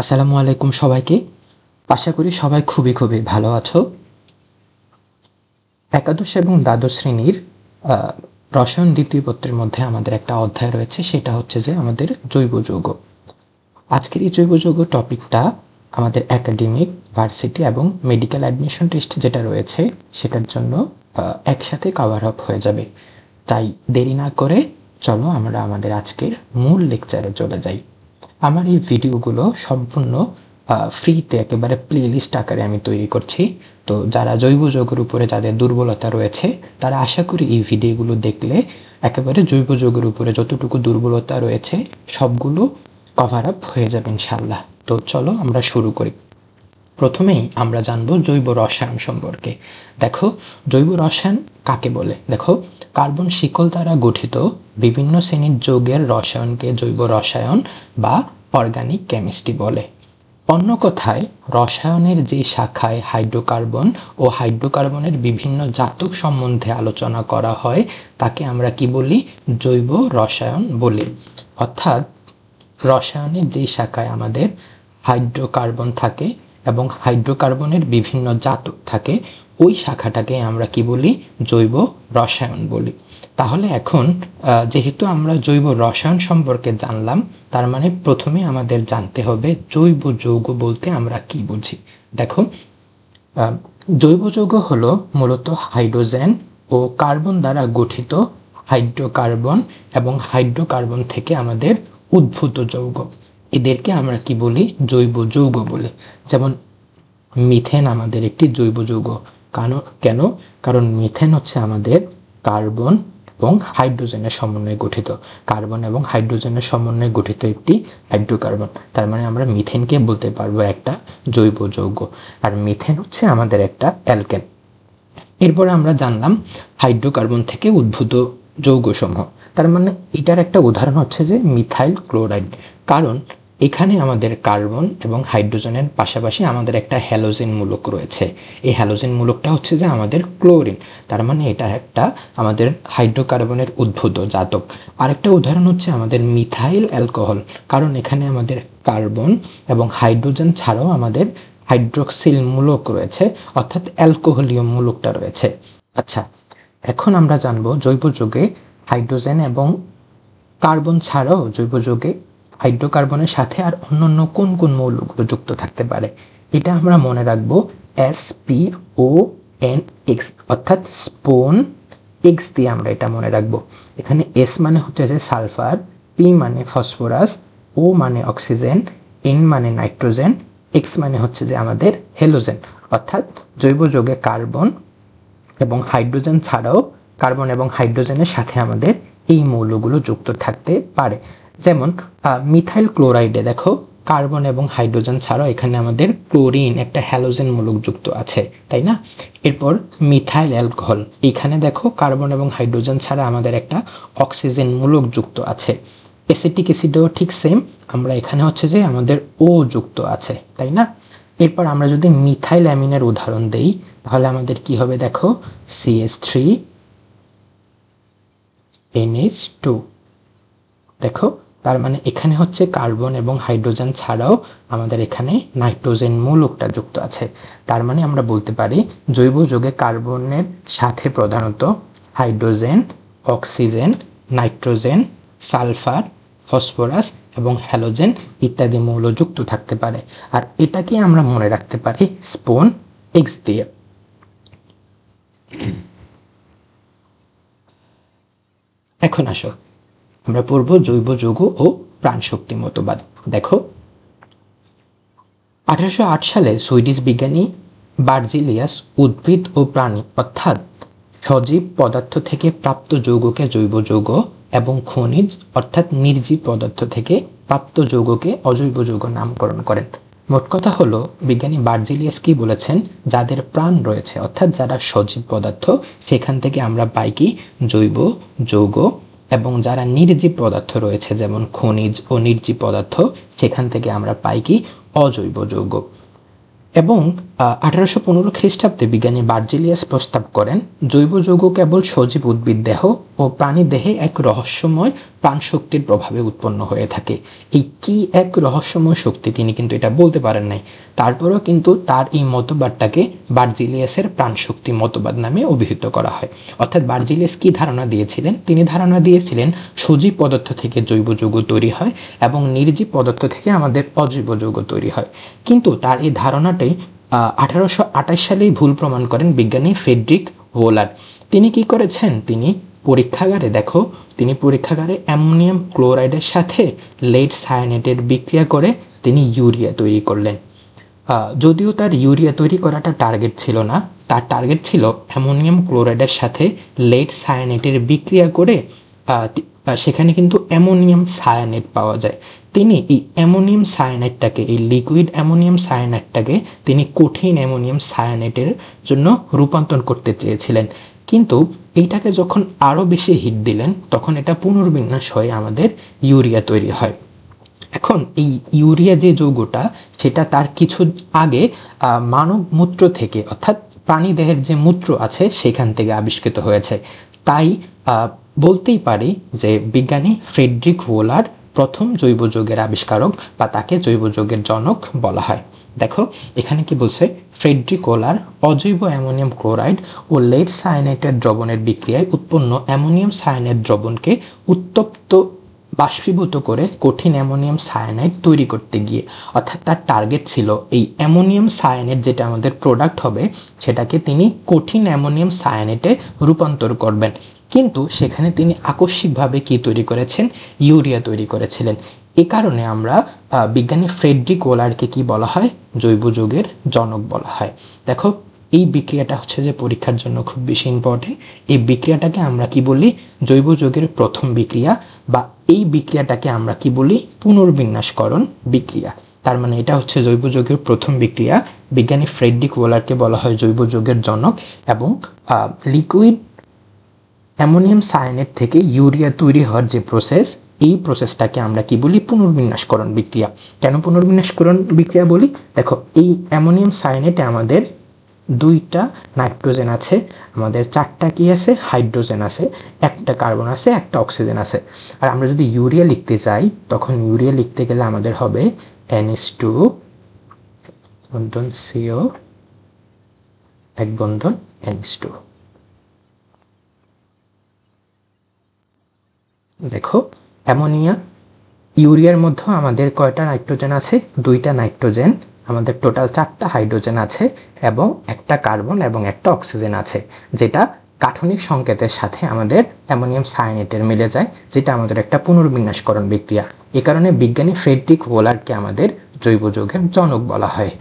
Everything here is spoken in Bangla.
আসসালামু আলাইকুম সবাইকে। আশা করি সবাই খুবই ভালো আছো। একাদশ এবং দ্বাদশ শ্রেণীর রসায়ন দ্বিতীয় পত্রের মধ্যে আমাদের একটা অধ্যায় রয়েছে, সেটা হচ্ছে যে আমাদের জৈব যৌগ। আজকের এই জৈব যৌগ টপিকটা আমাদের একাডেমিক, ভার্সিটি এবং মেডিকেল অ্যাডমিশন টেস্ট যেটা রয়েছে সেটার জন্য একসাথে কভার আপ হয়ে যাবে। তাই দেরি না করে চলো আমরা আমাদের আজকের মূল লেকচারে চলে যাই। আমার এই ভিডিওগুলো সম্পূর্ণ ফ্রিতে একেবারে প্লেলিস্ট আকারে আমি তৈরি করছি। তো যারা জৈব যৌগের উপরে যাদের দুর্বলতা রয়েছে তারা আশা করি এই ভিডিওগুলো দেখলে একেবারে জৈব যৌগের উপরে যতটুকু দুর্বলতা রয়েছে সবগুলো কভার আপ হয়ে যাবে ইনশাল্লাহ। তো চলো আমরা শুরু করি। প্রথমেই আমরা জানবো জৈব রসায়ন সম্পর্কে। দেখো, জৈব রসায়ন কাকে বলে? দেখো, কার্বন শিকল দ্বারা গঠিত বিভিন্ন শ্রেণীর যৌগের রসায়নকে জৈব রসায়ন বা অর্গানিক কেমিস্ট্রি বলে। অন্য কথায়, রসায়নের যে শাখায় হাইড্রোকার্বন ও হাইড্রোকার্বনের বিভিন্ন জাতক সম্বন্ধে আলোচনা করা হয় তাকে আমরা কি বলি? জৈব রসায়ন বলি। অর্থাৎ রসায়নের যে শাখায় আমাদের হাইড্রোকার্বন থাকে এবং হাইড্রোকার্বনের বিভিন্ন জাতক থাকে ওই শাখাটাকে আমরা কি বলি? জৈব রসায়ন বলি। তাহলে এখন যেহেতু আমরা জৈব রসায়ন সম্পর্কে জানলাম, তার মানে প্রথমে আমাদের জানতে হবে জৈব যৌগ বলতে আমরা কি বুঝি। দেখো, জৈব যৌগ হলো মূলত হাইড্রোজেন ও কার্বন দ্বারা গঠিত হাইড্রোকার্বন এবং হাইড্রোকার্বন থেকে আমাদের উদ্ভূত যৌগ। এদেরকে আমরা কি বলি? জৈব যৌগ বলি। যেমন মিথেন আমাদের একটি জৈব যৌগ। কেন? কারণ মিথেন হচ্ছে আমাদের কার্বন এবং হাইড্রোজেনের সমন্বয়ে গঠিত। কার্বন এবং হাইড্রোজেনের সমন্বয়ে গঠিত একটি হাইড্রোকার্বন। তার মানে আমরা মিথেনকে বলতে পারবো একটা জৈব যৌগ। আর মিথেন হচ্ছে আমাদের একটা অ্যালকেন। এরপরে আমরা জানলাম হাইড্রোকার্বন থেকে উদ্ভূত যৌগসমূহ। তার মানে এটার একটা উদাহরণ হচ্ছে যে মিথাইল ক্লোরাইড। কারণ এখানে আমাদের কার্বন এবং হাইড্রোজেনের পাশাপাশি আমাদের একটা হ্যালোজেন মূলক রয়েছে। এই হ্যালোজেন মূলকটা হচ্ছে যে আমাদের ক্লোরিন। তার মানে এটা একটা আমাদের হাইড্রোকার্বনের উদ্ভূত জাতক। আরেকটা উদাহরণ হচ্ছে আমাদের মিথাইল অ্যালকোহল। কারণ এখানে আমাদের কার্বন এবং হাইড্রোজেন ছাড়াও আমাদের হাইড্রোক্সিল মূলক রয়েছে, অর্থাৎ অ্যালকোহলীয় মূলকটা রয়েছে। আচ্ছা, এখন আমরা জানবো জৈব যৌগে হাইড্রোজেন এবং কার্বন ছাড়াও জৈব যৌগে হাইড্রোকার্বনের সাথে আর অন্যান্য কোন কোন মৌলগুলো যুক্ত থাকতে পারে। এটা আমরা মনে রাখবো SPONX, অর্থাৎ স্পোন এক্স দিয়ে আমরা এটা মনে রাখবো। এখানে S মানে হচ্ছে যে সালফার, P মানে ফসফরাস, O মানে অক্সিজেন, N মানে নাইট্রোজেন, X মানে হচ্ছে যে আমাদের হ্যালোজেন। অর্থাৎ জৈব যৌগে কার্বন এবং হাইড্রোজেন ছাড়াও কার্বন এবং হাইড্রোজেনের সাথে আমাদের এই মৌলগুলো যুক্ত থাকতে পারে। যেমন মিথাইল ক্লোরাইডে দেখো, কার্বন এবং হাইড্রোজেন ছাড়াও এখানে আমাদের ক্লোরিন একটা হ্যালোজেন মূলক যুক্ত আছে, তাই না? এরপর মিথাইল অ্যালকোহল, এখানে দেখো কার্বন এবং হাইড্রোজেন ছাড়া আমাদের একটা অক্সিজেন মূলক যুক্ত আছে। অ্যাসিটিক অ্যাসিডও ঠিক সেম, আমরা এখানে হচ্ছে যে আমাদের ও যুক্ত আছে, তাই না? এরপর আমরা যদি মিথাইল অ্যামিনের উদাহরণ দেই তাহলে আমাদের কি হবে? দেখো, CH3NH2। দেখো, তার মানে এখানে হচ্ছে কার্বন এবং হাইড্রোজেন ছাড়াও আমাদের এখানে নাইট্রোজেন মূলকটা যুক্ত আছে। তার মানে আমরা বলতে পারি জৈব যৌগে কার্বনের সাথে প্রধানত hydrogen, oxygen, nitrogen, sulphur, phosphorus এবং হ্যালোজেন ইত্যাদি মৌল যুক্ত থাকতে পারে। আর এটাকে আমরা মনে রাখতে পারি স্পোন এক্স দিয়ে। এখন আসো আমরা পড়ব জৈব যৌগ ও প্রাণশক্তি মতবাদ। দেখো, 1808 সালে সুইডিশ বিজ্ঞানী বার্জিলিয়াস উদ্ভিদ ও প্রাণী অর্থাৎ সজীব পদার্থ থেকে প্রাপ্ত যৌগকে জৈব যৌগ এবং খনিজ অর্থাৎ নির্জীব পদার্থ থেকে প্রাপ্ত যৌগকে অজৈব যৌগ নামকরণ করেন। মোট কথা হলো, বিজ্ঞানী বার্জিলিয়াস কি বলেছেন? যাদের প্রাণ রয়েছে অর্থাৎ যারা সজীব পদার্থ সেখান থেকে আমরা পাই কি? জৈব যৌগ। এবং যারা নির্জীব পদার্থ রয়েছে যেমন খনিজ ও নির্জীব পদার্থ সেখান থেকে আমরা পাই কি? অজৈব যৌগ। এবং 1815 খ্রিস্টাব্দে বিজ্ঞানী বার্জিলিয়াস প্রস্তাব করেন জৈব যৌগ কেবল সজীব উদ্ভিদ দেহ ও প্রাণী দেহে এক রহস্যময় প্রাণশক্তির প্রভাবে উৎপন্ন হয়ে থাকে। এই কি এক রহস্যময় শক্তি তিনি কিন্তু এটা বলতে পারেন নাই, তারপরেও কিন্তু তার এই মতবাদটাকে বার্জিলিয়াসের প্রাণশক্তি মতবাদ নামে অভিহিত করা হয়। অর্থাৎ বার্জিলিয়াস কি ধারণা দিয়েছিলেন? তিনি ধারণা দিয়েছিলেন সজীব পদার্থ থেকে জৈব যৌগ তৈরি হয় এবং নির্জীব পদার্থ থেকে আমাদের অজৈব যৌগ তৈরি হয়। কিন্তু তার এই ধারণাটাই 1828 সালেই ভুল প্রমাণ করেন বিজ্ঞানী ফ্রেডরিক ওলার। তিনি কি করেছেন? তিনি পরীক্ষাগারে অ্যামোনিয়াম ক্লোরাইডের সাথে লেড সায়ানেটের বিক্রিয়া করে তিনি ইউরিয়া তৈরি করলেন। যদিও তার ইউরিয়া তৈরি করাটা টার্গেট ছিল না, তার টার্গেট ছিল অ্যামোনিয়াম ক্লোরাইডের সাথে লেড সায়ানেটের বিক্রিয়া করে সেখানে কিন্তু অ্যামোনিয়াম সায়ানেট পাওয়া যায়। তিনি এই অ্যামোনিয়াম সায়ানাইডটাকে, এই লিকুইড অ্যামোনিয়াম সায়ানাইডটাকে তিনি কঠিন অ্যামোনিয়াম সায়ানেটের জন্য রূপান্তর করতে চেয়েছিলেন। কিন্তু এইটাকে যখন আরও বেশি হিট দিলেন তখন এটা পুনর্বিন্যাস হয়ে আমাদের ইউরিয়া তৈরি হয়। এখন এই ইউরিয়া যে যৌগটা, সেটা তার কিছু আগে মানব মূত্র থেকে, অর্থাৎ প্রাণীদেহের যে মূত্র আছে সেখান থেকে আবিষ্কৃত হয়েছে। তাই বলতেই পারি যে বিজ্ঞানী ফ্রেডরিক ওলার প্রথম জৈব যৌগের আবিষ্কারক, বা তাকে জৈব যৌগের জনক বলা হয়। দেখো এখানে কি বলছে, ফ্রেডরিক ওলার অজৈব অ্যামোনিয়াম ক্লোরাইড ও লেড সায়ানাইটের দ্রবণের বিক্রিয়ায় উৎপন্ন অ্যামোনিয়াম সায়ানাইড দ্রবণকে উত্তপ্ত বাষ্পীভূত করে কঠিন অ্যামোনিয়াম সায়ানাইড তৈরি করতে গিয়ে, অর্থাৎ তার টার্গেট ছিল এই অ্যামোনিয়াম সায়ানাইড যেটা আমাদের প্রোডাক্ট হবে সেটাকে তিনি কঠিন অ্যামোনিয়াম সায়ানাইডে রূপান্তর করবেন। কিন্তু সেখানে তিনি আকস্মিকভাবে কি তৈরি করেছেন? ইউরিয়া তৈরি করেছিলেন। এ কারণে আমরা বিজ্ঞানী ফ্রেডরিক ওলারকে কি বলা হয়? জৈব যৌগের জনক বলা হয়। দেখো এই বিক্রিয়াটা হচ্ছে যে পরীক্ষার জন্য খুব বেশি ইম্পর্টেন্ট। এই বিক্রিয়াটাকে আমরা কি বলি? জৈব যৌগের প্রথম বিক্রিয়া, বা এই বিক্রিয়াটাকে আমরা কি বলি? পুনর্বিন্যাসকরণ বিক্রিয়া। তার মানে এটা হচ্ছে জৈব যৌগের প্রথম বিক্রিয়া। বিজ্ঞানী ফ্রেডরিক ওলারকে বলা হয় জৈব যৌগের জনক, এবং লিকুইড অ্যামোনিয়াম সায়ানেট থেকে ইউরিয়া তৈরি হওয়ার যে প্রসেস, এই প্রসেসটাকে আমরা কি বলি? পুনর্বিন্যাসকরণ বিক্রিয়া। কেন পুনর্বিন্যাসকরণ বিক্রিয়া বলি? দেখো এই অ্যামোনিয়াম সায়ানেটে আমাদের 2টা নাইট্রোজেন আছে, আমাদের 4টা কি আছে? হাইড্রোজেন আছে, 1টা কার্বন আছে, 1টা অক্সিজেন আছে। আর আমরা যদি ইউরিয়া লিখতে চাই তখন ইউরিয়া লিখতে গেলে আমাদের হবে NH2 বন্ধন CO, এক বন্ধন NH2। দেখো ইউরিয়ার মধ্যে আমাদের কয়টা নাইট্রোজেন আছে? 2টা নাইট্রোজেন, আমাদের টোটাল 4টা হাইড্রোজেন আছে, এবং 1টা কার্বন এবং 1টা অক্সিজেন আছে, যেটা গাঠনিক সংকেতের সাথে আমাদের অ্যামোনিয়াম সায়ানেটের মিলে যায়, যেটা আমাদের একটা পুনর্বিন্যাসকরণ বিক্রিয়া। এ কারণে বিজ্ঞানী ফ্রেডরিক ওলারকে আমাদের জৈব যৌগের জনক বলা হয়।